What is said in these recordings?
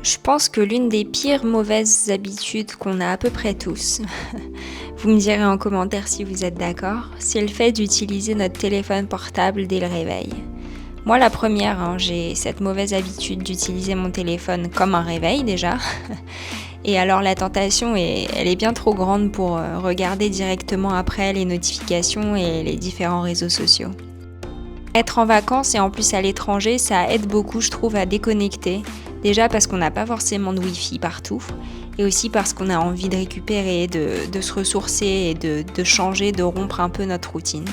Je pense que l'une des pires mauvaises habitudes qu'on a à peu près tous, vous me direz en commentaire si vous êtes d'accord, c'est le fait d'utiliser notre téléphone portable dès le réveil. Moi la première, j'ai cette mauvaise habitude d'utiliser mon téléphone comme un réveil déjà. Et alors la tentation, elle est bien trop grande pour regarder directement après les notifications et les différents réseaux sociaux. Être en vacances et en plus à l'étranger, ça aide beaucoup je trouve à déconnecter. Déjà parce qu'on n'a pas forcément de wifi partout et aussi parce qu'on a envie de récupérer, de se ressourcer et de changer, de rompre un peu notre routine.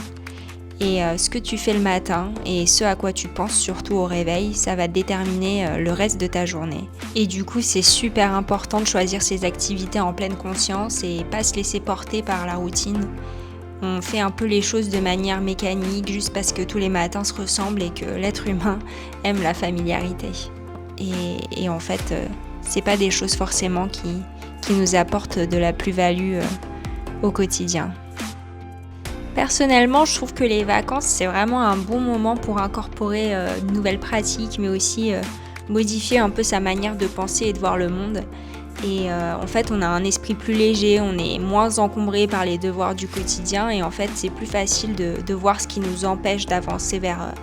Et ce que tu fais le matin et ce à quoi tu penses surtout au réveil, ça va déterminer le reste de ta journée. Et du coup, c'est super important de choisir ses activités en pleine conscience et pas se laisser porter par la routine. On fait un peu les choses de manière mécanique juste parce que tous les matins se ressemblent et que l'être humain aime la familiarité. Et en fait, c'est pas des choses forcément qui nous apportent de la plus-value au quotidien. Personnellement, je trouve que les vacances, c'est vraiment un bon moment pour incorporer de nouvelles pratiques, mais aussi modifier un peu sa manière de penser et de voir le monde. Et en fait, on a un esprit plus léger, on est moins encombré par les devoirs du quotidien et en fait, c'est plus facile de voir ce qui nous empêche d'avancer vers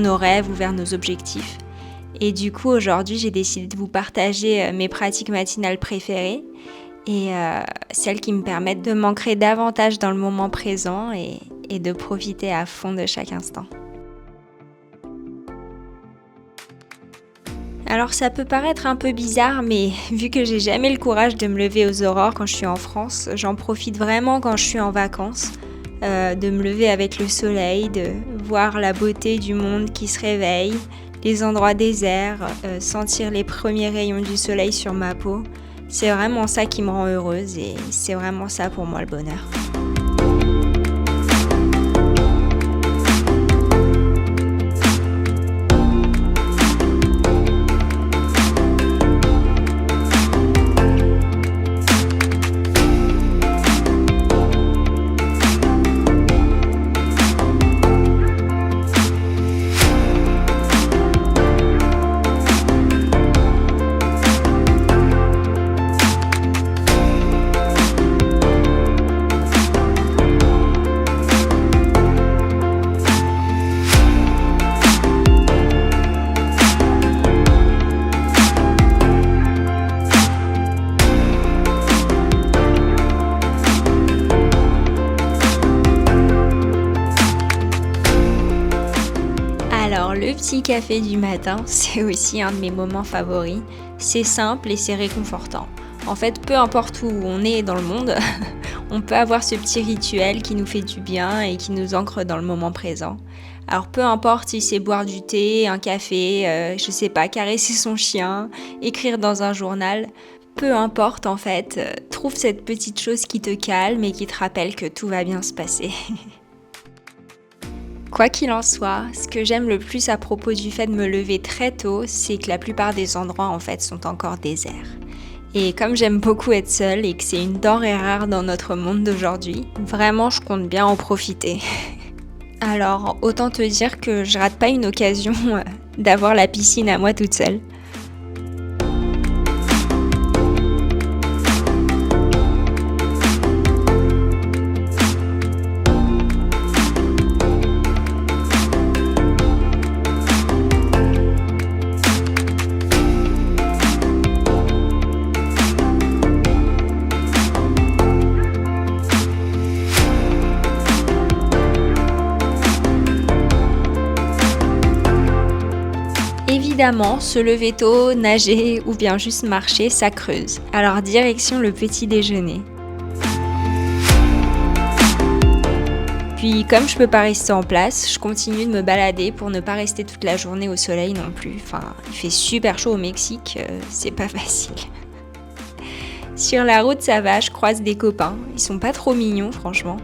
nos rêves ou vers nos objectifs. Et du coup, aujourd'hui, j'ai décidé de vous partager mes pratiques matinales préférées et celles qui me permettent de m'ancrer davantage dans le moment présent et de profiter à fond de chaque instant. Alors ça peut paraître un peu bizarre, mais vu que j'ai jamais le courage de me lever aux aurores quand je suis en France, j'en profite vraiment quand je suis en vacances, de me lever avec le soleil, de voir la beauté du monde qui se réveille, les endroits déserts, sentir les premiers rayons du soleil sur ma peau. C'est vraiment ça qui me rend heureuse et c'est vraiment ça pour moi le bonheur. Alors le petit café du matin, c'est aussi un de mes moments favoris. C'est simple et c'est réconfortant. En fait, peu importe où on est dans le monde, on peut avoir ce petit rituel qui nous fait du bien et qui nous ancre dans le moment présent. Alors peu importe si c'est boire du thé, un café, je sais pas, caresser son chien, écrire dans un journal, peu importe en fait, trouve cette petite chose qui te calme et qui te rappelle que tout va bien se passer. Quoi qu'il en soit, ce que j'aime le plus à propos du fait de me lever très tôt, c'est que la plupart des endroits en fait sont encore déserts. Et comme j'aime beaucoup être seule et que c'est une denrée rare dans notre monde d'aujourd'hui, vraiment je compte bien en profiter. Alors autant te dire que je rate pas une occasion d'avoir la piscine à moi toute seule. Évidemment, se lever tôt, nager ou bien juste marcher, ça creuse. Alors direction le petit déjeuner. Puis comme je peux pas rester en place, je continue de me balader pour ne pas rester toute la journée au soleil non plus. Enfin, il fait super chaud au Mexique, c'est pas facile. Sur la route, ça va, je croise des copains. Ils sont pas trop mignons, franchement.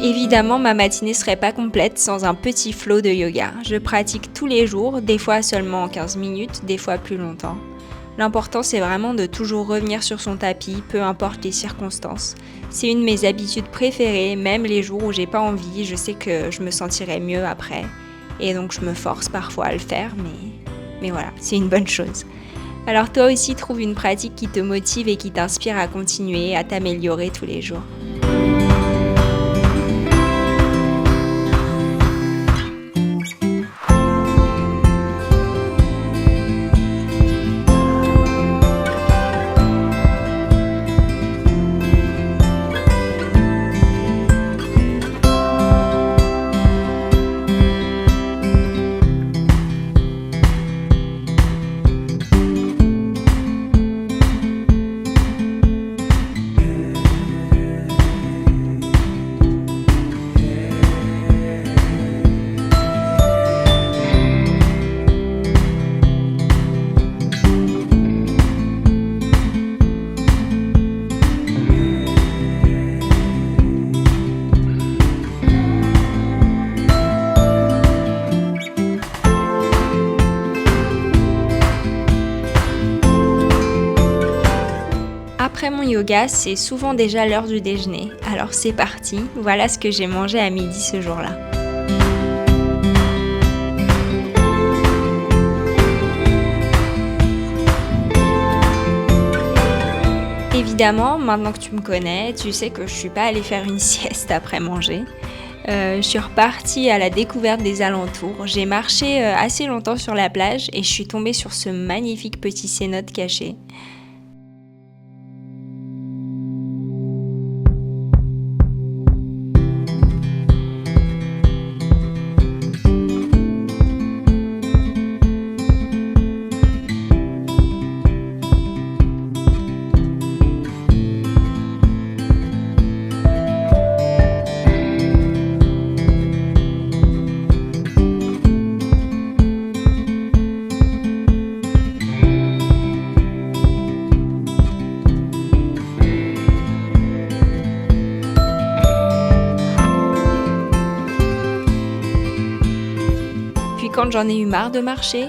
Évidemment, ma matinée serait pas complète sans un petit flow de yoga. Je pratique tous les jours, des fois seulement 15 minutes, des fois plus longtemps. L'important, c'est vraiment de toujours revenir sur son tapis, peu importe les circonstances. C'est une de mes habitudes préférées, même les jours où j'ai pas envie, je sais que je me sentirai mieux après. Et donc je me force parfois à le faire, mais voilà, c'est une bonne chose. Alors toi aussi, trouve une pratique qui te motive et qui t'inspire à continuer, à t'améliorer tous les jours. Après mon yoga, c'est souvent déjà l'heure du déjeuner. Alors c'est parti, voilà ce que j'ai mangé à midi ce jour-là. Évidemment, maintenant que tu me connais, tu sais que je suis pas allée faire une sieste après manger. Je suis repartie à la découverte des alentours. J'ai marché assez longtemps sur la plage et je suis tombée sur ce magnifique petit cénote caché. Puis quand j'en ai eu marre de marcher,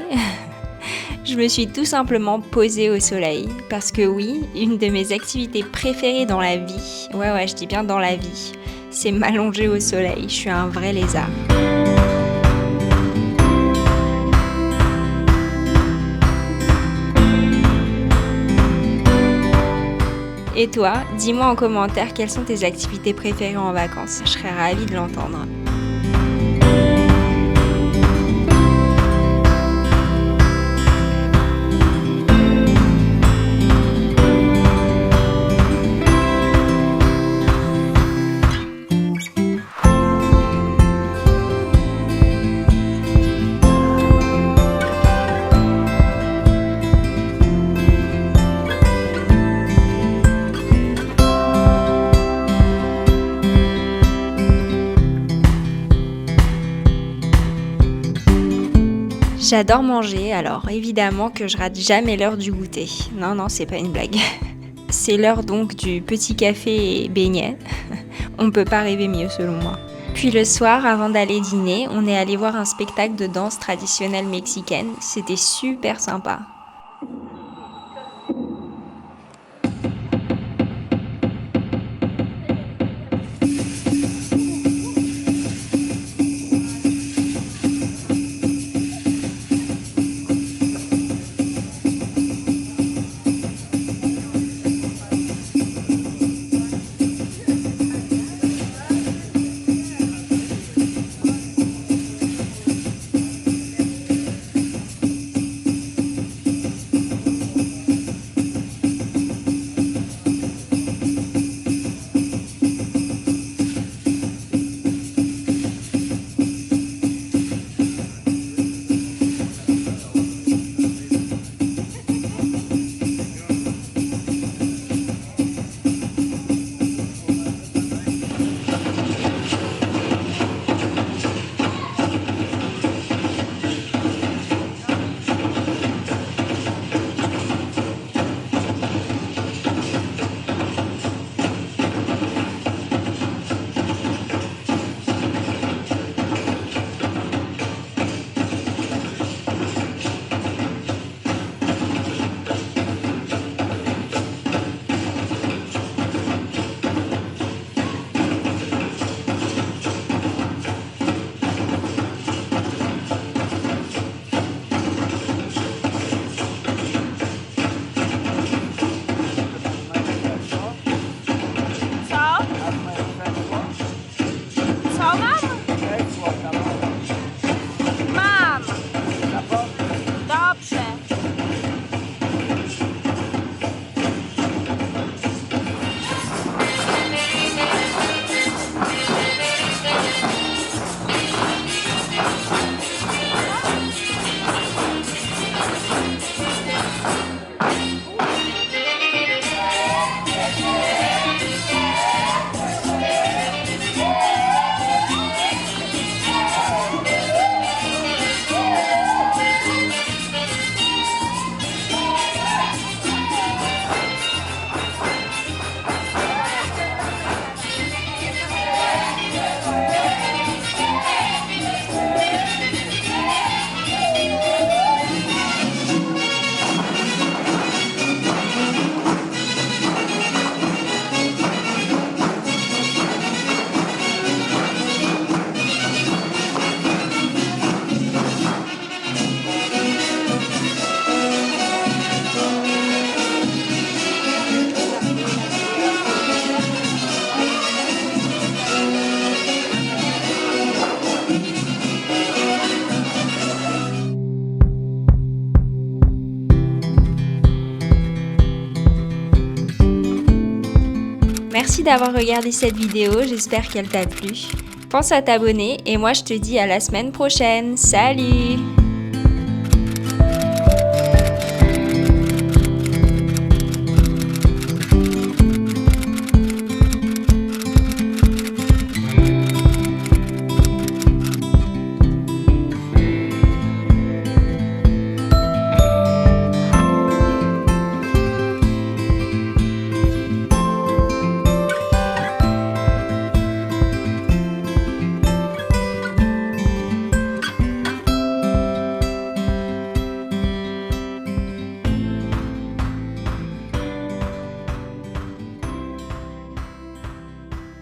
je me suis tout simplement posée au soleil. Parce que oui, une de mes activités préférées dans la vie, ouais, je dis bien dans la vie, c'est m'allonger au soleil. Je suis un vrai lézard. Et toi, dis-moi en commentaire quelles sont tes activités préférées en vacances. Je serais ravie de l'entendre. J'adore manger, alors évidemment que je rate jamais l'heure du goûter. Non, c'est pas une blague. C'est l'heure donc du petit café et beignet. On peut pas rêver mieux selon moi. Puis le soir, avant d'aller dîner, on est allé voir un spectacle de danse traditionnelle mexicaine. C'était super sympa. d'avoir regardé cette vidéo, j'espère qu'elle t'a plu. Pense à t'abonner et moi je te dis à la semaine prochaine. Salut!